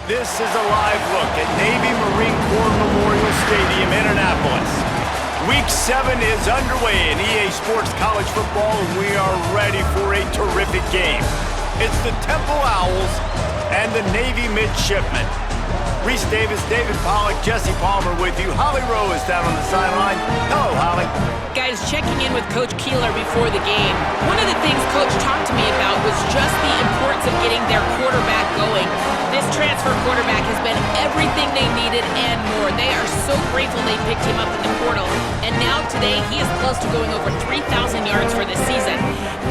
This is a live look at Navy Marine Corps Memorial Stadium in Annapolis. Week 7 is underway in EA Sports College Football, and we are ready for a terrific game. It's the Temple Owls and the Navy Midshipmen. Reese Davis, David Pollack, Jesse Palmer with you. Holly Rowe is down on the sideline. Hello, Holly. Guys, checking in with Coach Keeler before the game. One of the things Coach talked to me about was just the importance of getting their quarterback going. This transfer quarterback has been everything they needed and more. They are so grateful they picked him up in the portal. And now today, he is close to going over 3,000 yards for this season.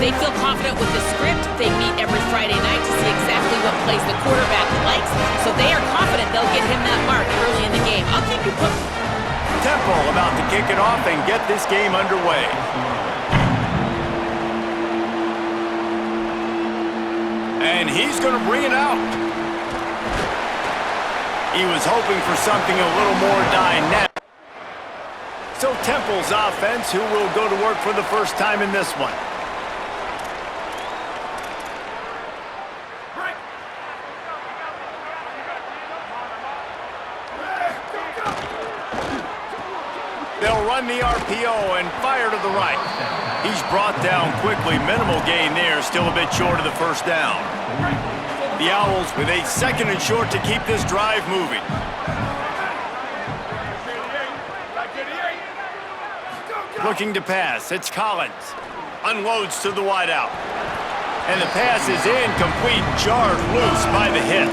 They feel confident with the script. They meet every Friday night to see exactly what plays the quarterback likes. So they are confident they'll get him that mark early in the game. I'll keep you posted. Temple about to kick it off and get this game underway. And he's going to bring it out. He was hoping for something a little more dynamic. So Temple's offense, who will go to work for the first time in this one. They'll run the RPO and fire to the right. He's brought down quickly. Minimal gain there, still a bit short of the first down. The Owls with a 2nd and short to keep this drive moving. Looking to pass, it's Collins. Unloads to the wideout. And the pass is incomplete, jarred loose by the hit.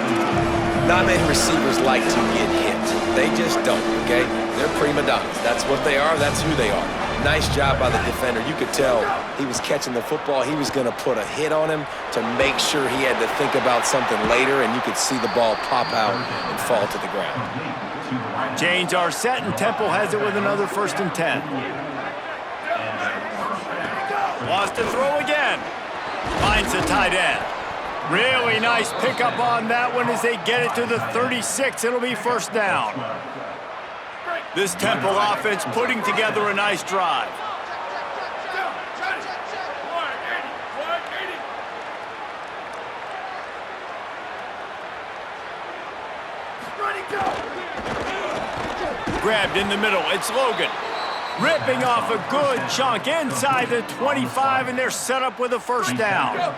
Not many receivers like to get hit. They just don't, okay? They're prima donnas. That's what they are. That's who they are. Nice job by the defender. You could tell he was catching the football. He was going to put a hit on him to make sure he had to think about something later, and you could see the ball pop out and fall to the ground. Chains are set, and Temple has it with another 1st and 10. Wants to throw again. Finds the tight end. Really nice pickup on that one as they get it to the 36. It'll be 1st down. This Temple offense putting together a nice drive. Grabbed in the middle. It's Logan. Ripping off a good chunk inside the 25, and they're set up with a 1st down.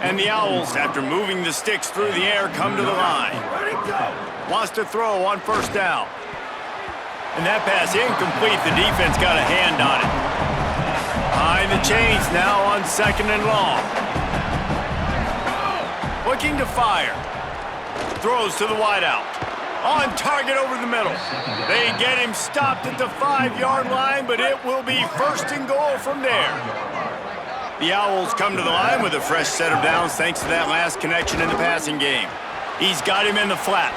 And the Owls, after moving the sticks through the air, come to the line. Wants to throw on 1st down. And that pass incomplete. The defense got a hand on it. Behind the chains now on 2nd and long. Looking to fire. Throws to the wideout. On target over the middle. They get him stopped at the 5-yard line, but it will be 1st and goal from there. The Owls come to the line with a fresh set of downs thanks to that last connection in the passing game. He's got him in the flat.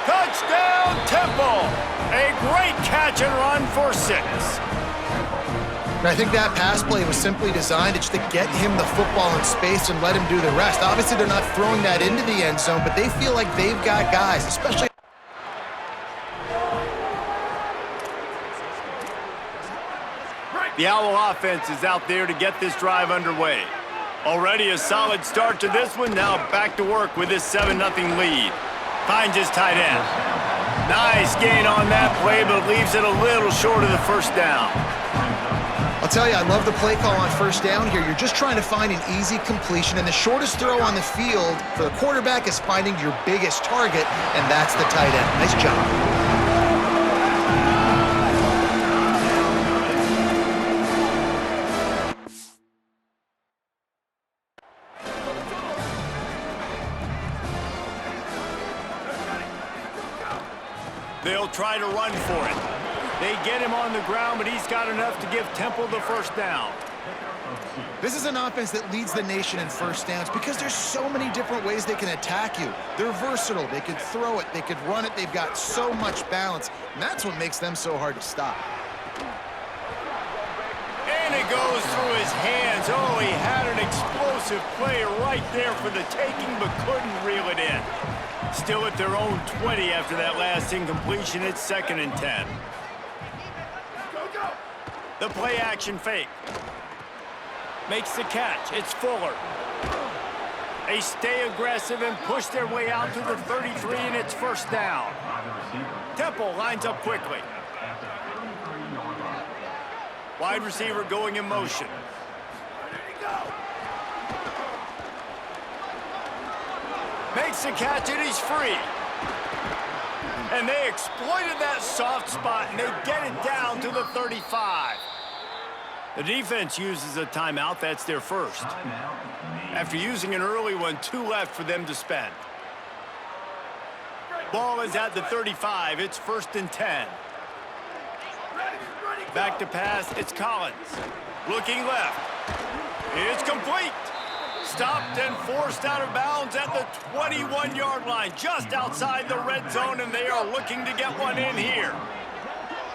Touchdown, Temple! A great catch and run for 6. I think that pass play was simply designed just to get him the football in space and let him do the rest. Obviously, they're not throwing that into the end zone, but they feel like they've got guys, especially. The Owl offense is out there to get this drive underway. Already a solid start to this one. Now back to work with this 7-0 lead. Finds his tight end. Nice gain on that play, but leaves it a little short of the 1st down. I'll tell you, I love the play call on 1st down here. You're just trying to find an easy completion, and the shortest throw on the field for the quarterback is finding your biggest target, and that's the tight end. Nice job. They'll try to run for it. They get him on the ground, but he's got enough to give Temple the 1st down. This is an offense that leads the nation in 1st downs because there's so many different ways they can attack you. They're versatile. They could throw it. They could run it. They've got so much balance, and that's what makes them so hard to stop. And it goes through his hands. Oh, he had an explosive play right there for the taking, but couldn't reel it in. Still at their own 20 after that last incompletion. It's 2nd and 10. The play action fake. Makes the catch. It's Fuller. They stay aggressive and push their way out to the 33, and it's first down. Temple lines up quickly. Wide receiver going in motion. Makes the catch, and he's free. And they exploited that soft spot, and they get it down to the 35. The defense uses a timeout. That's their first. After using an early one, 2 left for them to spend. Ball is at the 35. It's first and 10. Back to pass. It's Collins. Looking left. It's complete. Stopped and forced out of bounds at the 21-yard line, just outside the red zone, and they are looking to get one in here.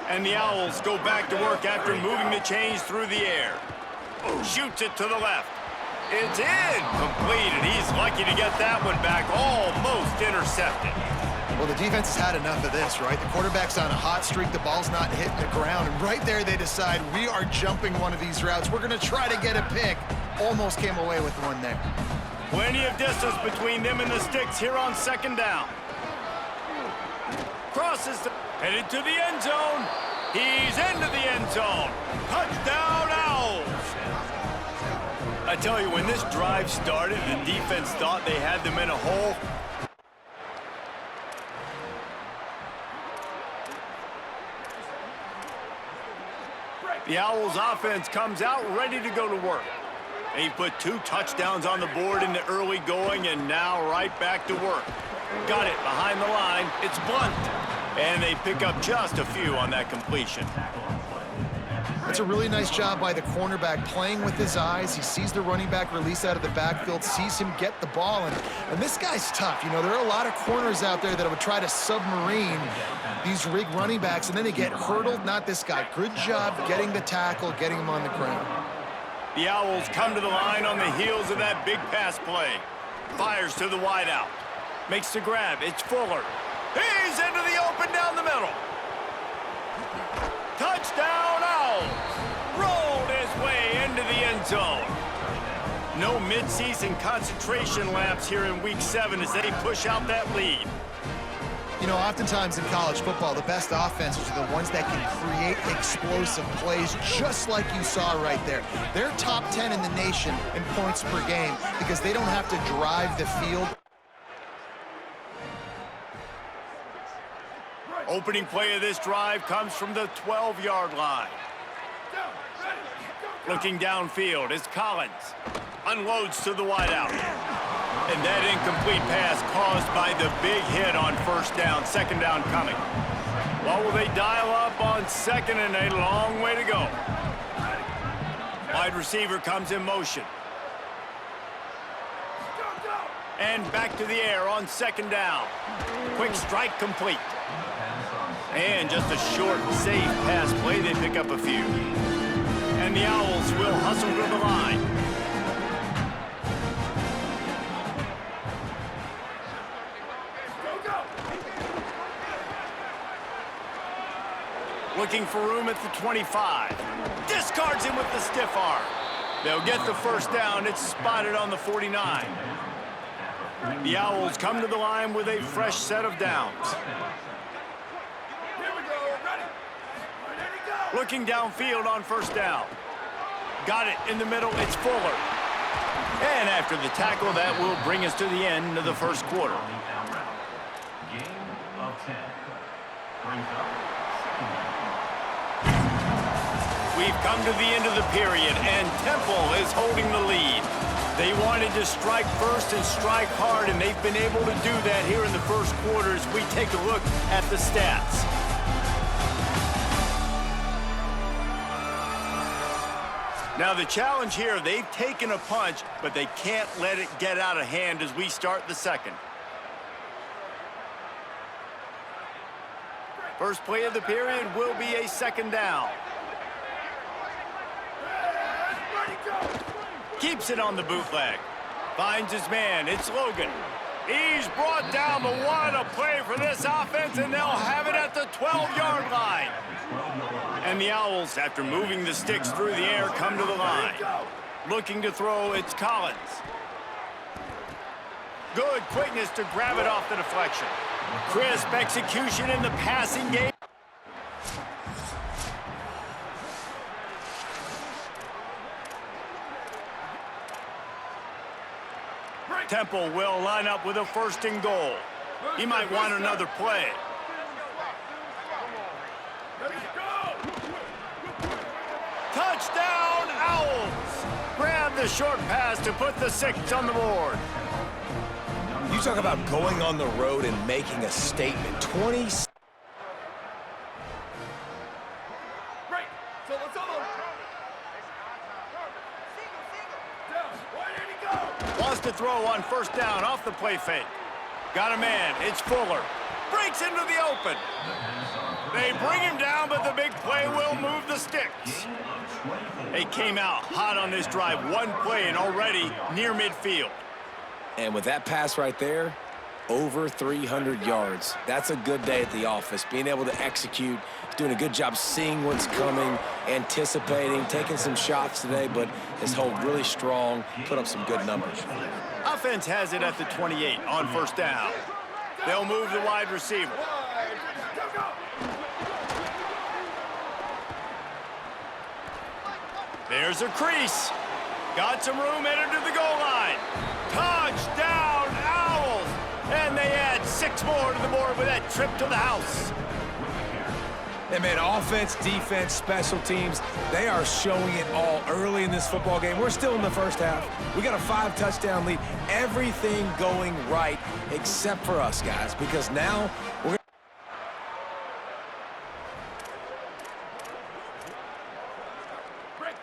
And the Owls go back to work after moving the chains through the air. Shoots it to the left. It's in. Completed. He's lucky to get that one back. Almost intercepted. Well, the defense has had enough of this, right? The quarterback's on a hot streak. The ball's not hitting the ground. And right there, they decide, we are jumping one of these routes. We're going to try to get a pick. Almost came away with one there. Plenty of distance between them and the sticks here on second down. Crosses, headed to the end zone. He's into the end zone. Touchdown, Owls. I tell you, when this drive started, the defense thought they had them in a hole. The Owls offense comes out ready to go to work. They put 2 touchdowns on the board in the early going, and now right back to work. Got it behind the line. It's Blunt. And they pick up just a few on that completion. It's a really nice job by the cornerback playing with his eyes. He sees the running back release out of the backfield, sees him get the ball, and this guy's tough. You know, there are a lot of corners out there that would try to submarine these rig running backs, and then they get hurdled. Not this guy. Good job getting the tackle, getting him on the ground. The Owls come to the line on the heels of that big pass play. Fires to the wideout. Makes the grab. It's Fuller. He's into the open down the middle. Touchdown, Owls. Rolled his way into the end zone. No midseason concentration laps here in Week 7 as they push out that lead. You know, oftentimes in college football, the best offenses are the ones that can create explosive plays, just like you saw right there. They're top 10 in the nation in points per game because they don't have to drive the field. Opening play of this drive comes from the 12-yard line. Looking downfield is Collins. Unloads to the wideout. And that incomplete pass caused by the big hit on first down. Second down coming. Well, will they dial up on second and a long way to go? Wide receiver comes in motion. And back to the air on second down. Quick strike complete. And just a short, safe pass play. They pick up a few. And the Owls will hustle to the line. Looking for room at the 25. Discards him with the stiff arm. They'll get the first down. It's spotted on the 49. The Owls come to the line with a fresh set of downs. Looking downfield on first down. Got it in the middle. It's Fuller. And after the tackle, that will bring us to the end of the first quarter. Game of 10. Brings up We've come to the end of the period, and Temple is holding the lead. They wanted to strike first and strike hard, and they've been able to do that here in the first quarter as we take a look at the stats. Now the challenge here, they've taken a punch, but they can't let it get out of hand as we start the second. First play of the period will be a second down. Keeps it on the bootleg. Finds his man. It's Logan. He's brought down, but what a play for this offense, and they'll have it at the 12-yard line. And the Owls, after moving the sticks through the air, come to the line. Looking to throw, it's Collins. Good quickness to grab it off the deflection. Crisp execution in the passing game. Temple will line up with a 1st and goal. He might want another play. Touchdown, Owls! Grab the short pass to put the 6 on the board. You talk about going on the road and making a statement. 20. Wants to throw on 1st down off the play fake. Got a man. It's Fuller. Breaks into the open. They bring him down, but the big play will move the sticks. They came out hot on this drive. 1 play and already near midfield. And with that pass right there, over 300 yards. That's a good day at the office. Being able to execute, doing a good job seeing what's coming, anticipating, taking some shots today, but has held really strong, put up some good numbers. Offense has it at the 28 on 1st down. They'll move the wide receiver. There's a crease. Got some room headed to the goal line. Touchdown, Owls! And they add 6 more to the board with that trip to the house. And man, offense, defense, special teams, they are showing it all early in this football game. We're still in the 1st half. We got a 5-touchdown lead. Everything going right except for us, guys, because now we're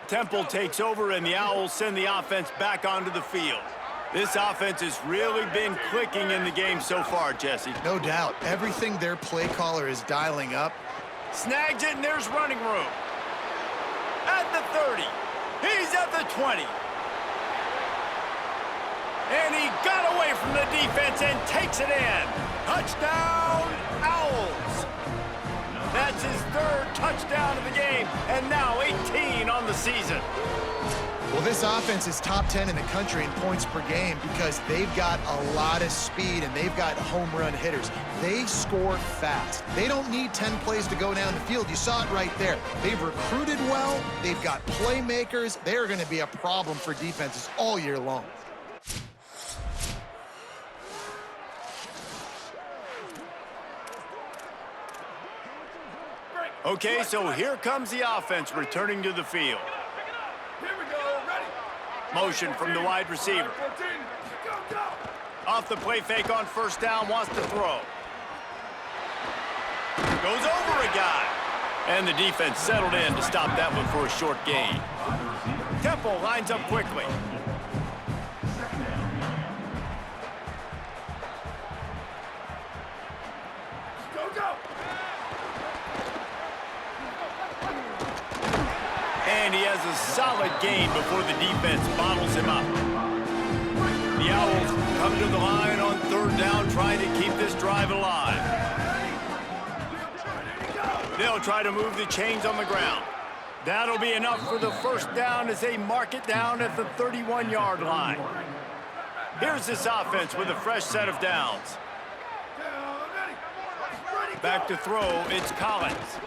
Temple takes over, and the Owls send the offense back onto the field. This offense has really been clicking in the game so far, Jesse. No doubt. Everything their play caller is dialing up. Snags it, and there's running room. At the 30. He's at the 20. And he got away from the defense and takes it in. Touchdown, Owls. That's his 3rd touchdown of the game, and now 18 on the season. Well, this offense is top 10 in the country in points per game because they've got a lot of speed and they've got home run hitters. They score fast. They don't need 10 plays to go down the field. You saw it right there. They've recruited well. They've got playmakers. They're going to be a problem for defenses all year long. Okay, so here comes the offense returning to the field. Motion from the wide receiver. Off the play fake on 1st down, wants to throw. Goes over a guy. And the defense settled in to stop that one for a short gain. Temple lines up quickly. And he has a solid gain before the defense bottles him up. The Owls come to the line on 3rd down, trying to keep this drive alive. They'll try to move the chains on the ground. That'll be enough for the 1st down as they mark it down at the 31-yard line. Here's this offense with a fresh set of downs. Back to throw, it's Collins.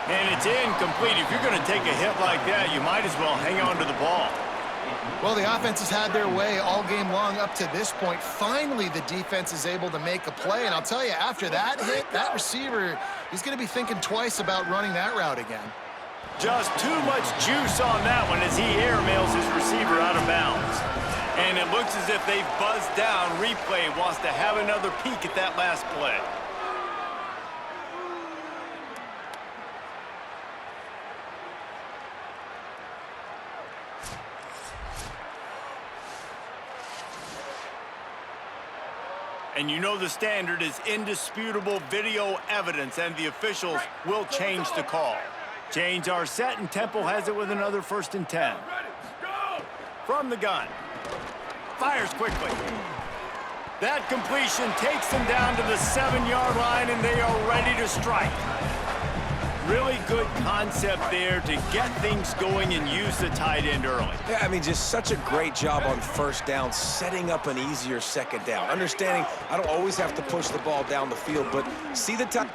And it's incomplete. If you're going to take a hit like that, you might as well hang on to the ball. Well, the offense has had their way all game long up to this point. Finally, the defense is able to make a play. And I'll tell you, after that hit, that receiver, he's going to be thinking twice about running that route again. Just too much juice on that one as he airmails his receiver out of bounds. And it looks as if they've buzzed down. Replay wants to have another peek at that last play. And you know the standard is indisputable video evidence, and the officials will change the call. Chains are set, and Temple has it with another 1st and 10. From the gun. Fires quickly. That completion takes them down to the 7-yard line, and they are ready to strike. Really good concept there to get things going and use the tight end early. Yeah, I mean, just such a great job on first down, setting up an easier second down. Understanding I don't always have to push the ball down the field, but see the time.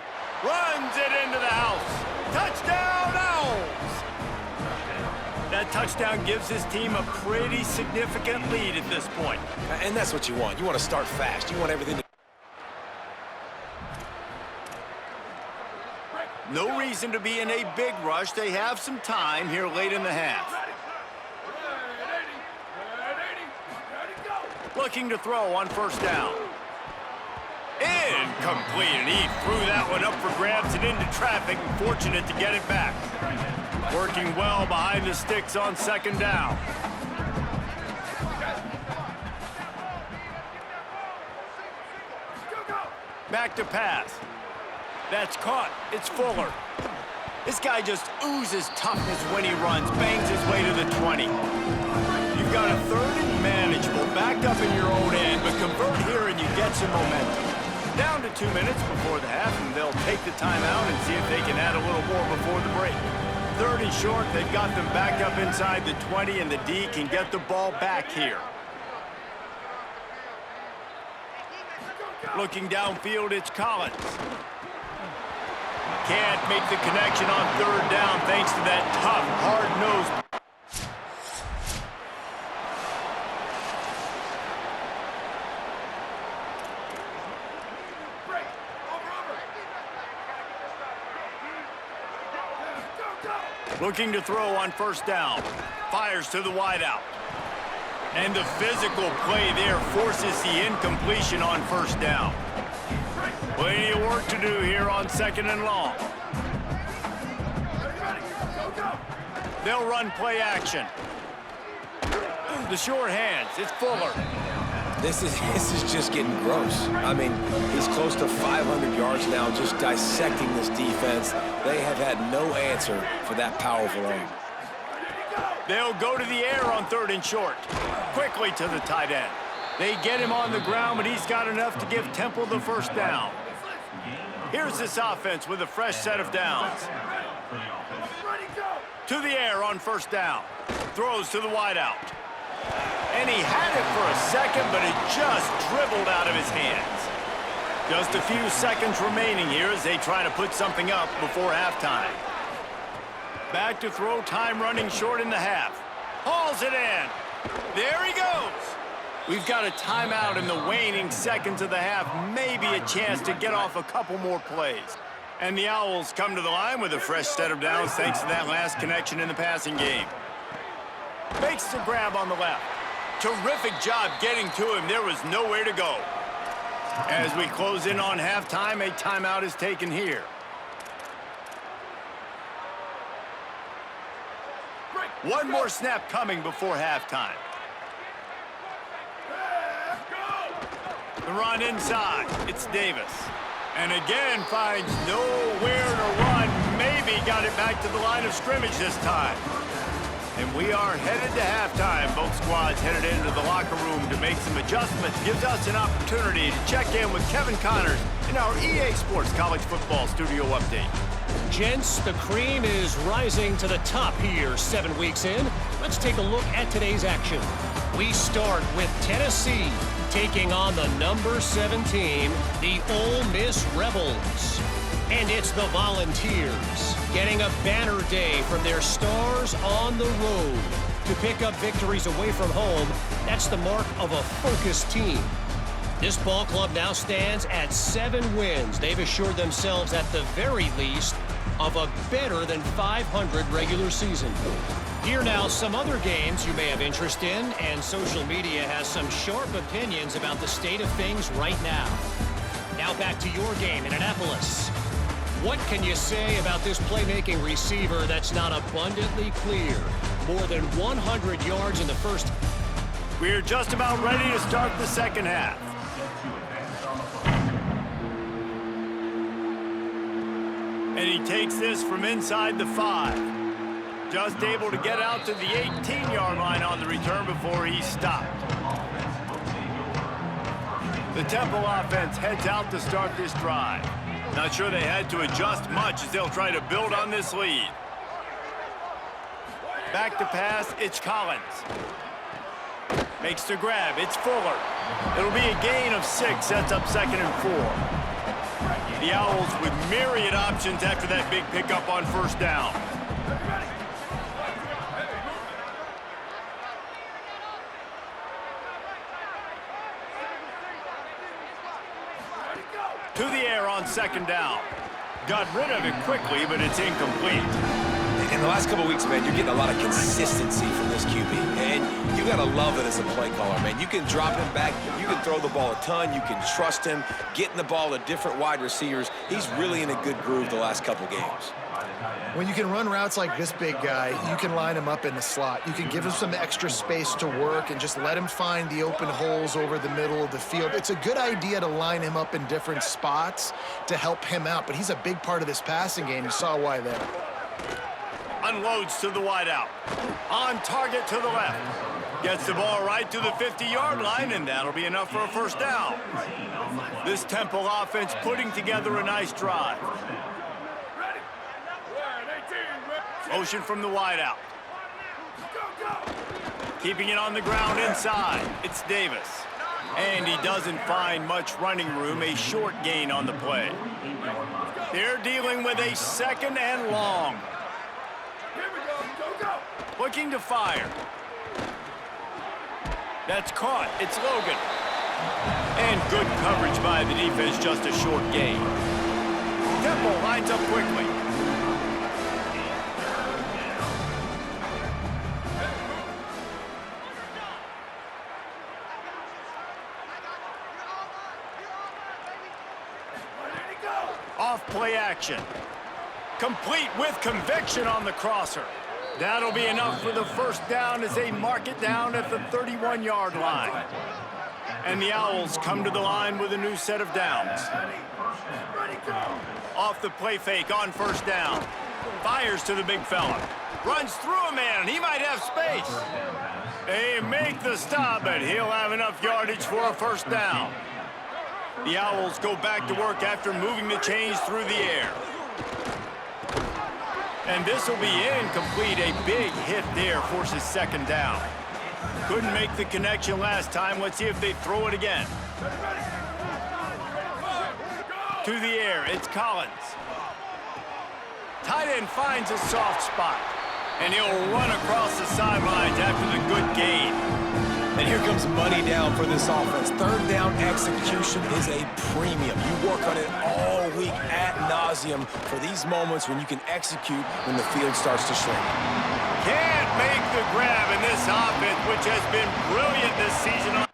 Runs it into the house. Touchdown, Owls! That touchdown gives his team a pretty significant lead at this point. And that's what you want. You want to start fast. You want everything to... No reason to be in a big rush. They have some time here late in the half. Looking to throw on first down. Incomplete, and he threw that one up for grabs and into traffic, and fortunate to get it back. Working well behind the sticks on second down. Back to pass. That's caught. It's Fuller. This guy just oozes toughness when he runs, bangs his way to the 20. You've got a third and manageable, backed up in your own end, but convert here and you get some momentum. Down to 2 minutes before the half, and they'll take the timeout and see if they can add a little more before the break. Third and short, they've got them backed up inside the 20, and the D can get the ball back here. Looking downfield, it's Collins. Can't make the connection on third down thanks to that tough, hard-nosed. Looking to throw on first down. Fires to the wideout. And the physical play there forces the incompletion on first down. Plenty of work to do here on second and long. They'll run play action. The short hands, it's Fuller. This is just getting gross. I mean, he's close to 500 yards now, just dissecting this defense. They have had no answer for that powerful arm. They'll go to the air on third and short. Quickly to the tight end. They get him on the ground, but he's got enough to give Temple the first down. Here's this offense with a fresh set of downs. To the air on first down. Throws to the wideout. And he had it for a second, but it just dribbled out of his hands. Just a few seconds remaining here as they try to put something up before halftime. Back to throw, time running short in the half. Hauls it in. There he goes. We've got a timeout in the waning seconds of the half. Maybe a chance to get off a couple more plays. And the Owls come to the line with a fresh set of downs thanks to that last connection in the passing game. Makes the grab on the left. Terrific job getting to him. There was nowhere to go. As we close in on halftime, a timeout is taken here. One more snap coming before halftime. The run inside. It's Davis. And again finds nowhere to run. Maybe got it back to the line of scrimmage this time. And we are headed to halftime. Both squads headed into the locker room to make some adjustments. Gives us an opportunity to check in with Kevin Connors in our EA Sports College Football Studio Update. Gents, the cream is rising to the top here 7 weeks in. Let's take a look at today's action. We start with Tennessee taking on the number 7 team, the Ole Miss Rebels. And it's the Volunteers getting a banner day from their stars on the road. To pick up victories away from home, that's the mark of a focused team. This ball club now stands at 7 wins. They've assured themselves at the very least of a better than 500 regular season. Here now, some other games you may have interest in, and social media has some sharp opinions about the state of things right now. Now back to your game in Annapolis. What can you say about this playmaking receiver that's not abundantly clear? More than 100 yards in the first. We're just about ready to start the second half. And he takes this from inside the 5. Just able to get out to the 18-yard line on the return before he's stopped. The Temple offense heads out to start this drive. Not sure they had to adjust much as they'll try to build on this lead. Back to pass, it's Collins. Makes the grab, it's Fuller. It'll be a gain of 6, sets up 2nd and 4. The Owls with myriad options after that big pickup on 1st down. To the air on 2nd down. Got rid of it quickly, but it's incomplete. In the last couple of weeks, man, you're getting a lot of consistency from this QB. And you got to love it as a play caller, man. You can drop him back. You can throw the ball a ton. You can trust him, getting the ball to different wide receivers. He's really in a good groove the last couple games. When you can run routes like this big guy, you can line him up in the slot. You can give him some extra space to work and just let him find the open holes over the middle of the field. It's a good idea to line him up in different spots to help him out, but he's a big part of this passing game. You saw why there. Unloads to the wideout. On target to the left. Gets the ball right to the 50-yard line, and that'll be enough for a 1st down. This Temple offense putting together a nice drive. Motion from the wideout. Keeping it on the ground inside. It's Davis. And he doesn't find much running room, a short gain on the play. They're dealing with a 2nd and long. Looking to fire. That's caught. It's Logan. And good coverage by the defense, just a short gain. Temple lines up quickly. Off play action. Complete with conviction on the crosser. That'll be enough for the 1st down as they mark it down at the 31-yard line. And the Owls come to the line with a new set of downs. Off the play fake on 1st down. Fires to the big fella. Runs through a man, and he might have space. They make the stop, but he'll have enough yardage for a 1st down. The Owls go back to work after moving the chains through the air. And this will be incomplete. A big hit there forces 2nd down. Couldn't make the connection last time. Let's see if they throw it again. To the air, it's Collins. Tight end finds a soft spot. And he'll run across the sidelines after the good gain. And here comes money down for this offense. 3rd down execution is a premium. You work on it all week ad nauseum for these moments when you can execute when the field starts to shrink. Can't make the grab in this offense, which has been brilliant this season.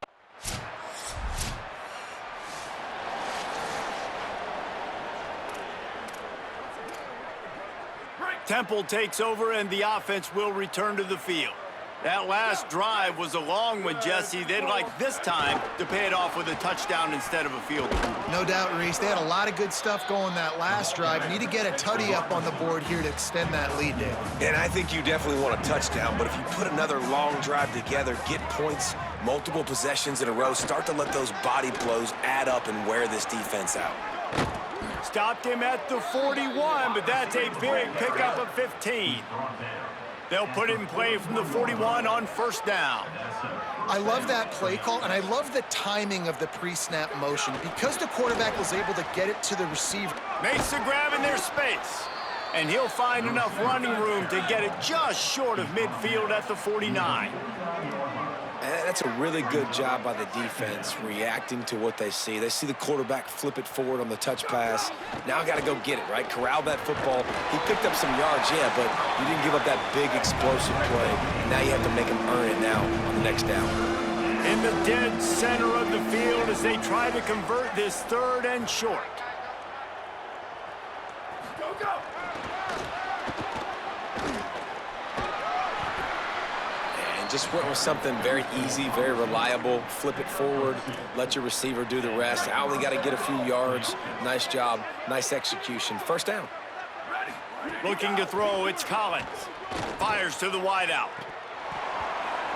Temple takes over, and the offense will return to the field. That last drive was a long one, Jesse. They'd like this time to pay it off with a touchdown instead of a field goal. No doubt, Reese. They had a lot of good stuff going that last drive. You need to get a tutty up on the board here to extend that lead, Dave. And I think you definitely want a touchdown, but if you put another long drive together, get points, multiple possessions in a row, start to let those body blows add up and wear this defense out. Stopped him at the 41, but that's a big pickup of 15. They'll put it in play from the 41 on 1st down. I love that play call, and I love the timing of the pre-snap motion. Because the quarterback was able to get it to the receiver. Makes the grab in their space. And he'll find enough running room to get it just short of midfield at the 49. And that's a really good job by the defense reacting to what they see. They see the quarterback flip it forward on the touch pass. Now got to go get it, right? Corral that football. He picked up some yards, yeah, but you didn't give up that big explosive play. Now you have to make him earn it now on the next down. In the dead center of the field as they try to convert this 3rd and short. Go, go! Just went with something very easy, very reliable. Flip it forward, let your receiver do the rest. Owlie got to get a few yards. Nice job, nice execution. 1st down. Looking to throw, it's Collins. Fires to the wideout.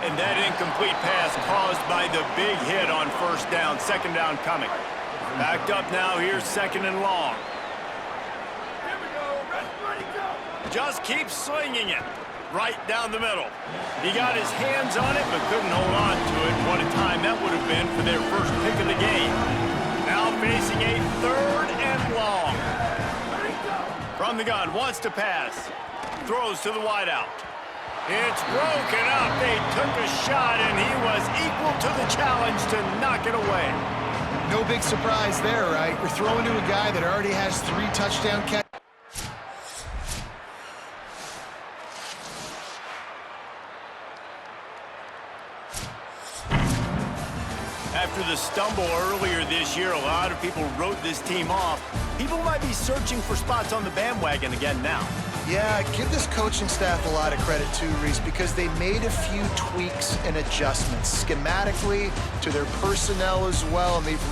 And that incomplete pass caused by the big hit on 1st down. 2nd down coming. Backed up now, here's 2nd and long. just keeps swinging it right down the middle. He got his hands on it, but couldn't hold on to it. What a time that would have been for their first pick of the game. Now facing a 3rd and long. From the gun, wants to pass. Throws to the wideout. It's broken up. They took a shot, and he was equal to the challenge to knock it away. No big surprise there, right? You're throwing to a guy that already has 3 touchdown catches. After the stumble earlier this year, a lot of people wrote this team off. People might be searching for spots on the bandwagon again now. Yeah, give this coaching staff a lot of credit too, Reese, because they made a few tweaks and adjustments schematically to their personnel as well, and they've